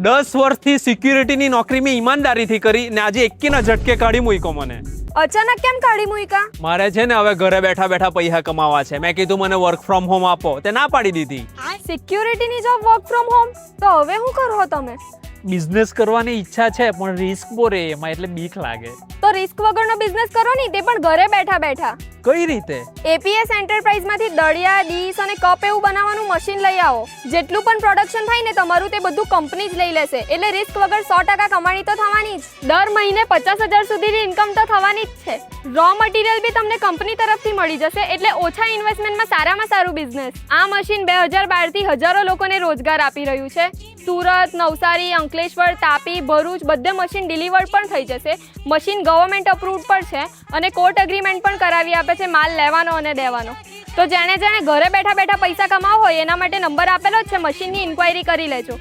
10 વર્ષથી સિક્યુરિટીની નોકરી મેં ઈમાનદારીથી કરી ને આજે એકેના ઝટકે કાઢી મૂક્યો મને. અચાનક કેમ કાઢી મૂક્યા? મારે છે ને હવે ઘરે બેઠા બેઠા પૈસા કમાવા છે. મેં કીધું મને વર્ક ફ્રોમ હોમ આપો, તે ના પાડી દીધી. સિક્યુરિટીની જોબ વર્ક ફ્રોમ હોમ? તો હવે શું કરો તમે? બિઝનેસ કરવાની ઈચ્છા છે પણ રિસ્ક બહુ રહે એમાં, એટલે બીક લાગે. તો રિસ્ક વગરનો બિઝનેસ કરો ને, તે પણ ઘરે બેઠા બેઠા. કઈ રીતે? એપીએસ એન્ટરપ્રાઇઝમાંથી દળિયા, ડીશ અને કપ એવું બનાવવાનું મશીન લઈ આવો. જેટલું પણ પ્રોડક્શન થાય ને તમારું, તે બધું કંપની જ લઈ લેશે. એટલે રિસ્ક વગર 100% કમાણી તો થવાની જ. દર મહિને 50,000 સુધીની ઇન્કમ તો થવાની જ છે. રો મટીરિયલ બી તમને કંપની તરફથી મળી જશે, એટલે ઓછા ઇન્વેસ્ટમેન્ટમાં સારામાં સારું બિઝનેસ. આ મશીન 2012 થી હજારો લોકોને રોજગાર આપી રહ્યું છે. સુરત, નવસારી, અંકલેશ્વર, તાપી, ભરૂચ બધે મશીન ડિલિવર્ડ પણ થઈ જશે. મશીન ગવર્મેન્ટ અપ્રૂવ્ડ પણ છે અને કોર્ટ એગ્રીમેન્ટ પણ કરાવી આપે છે માલ લેવાનો અને દેવાનો. તો જેણે ઘરે બેઠા બેઠા પૈસા કમાવો હોય એના માટે નંબર આપેલો જ છે, મશીનની ઇન્ક્વાયરી કરી લેજો.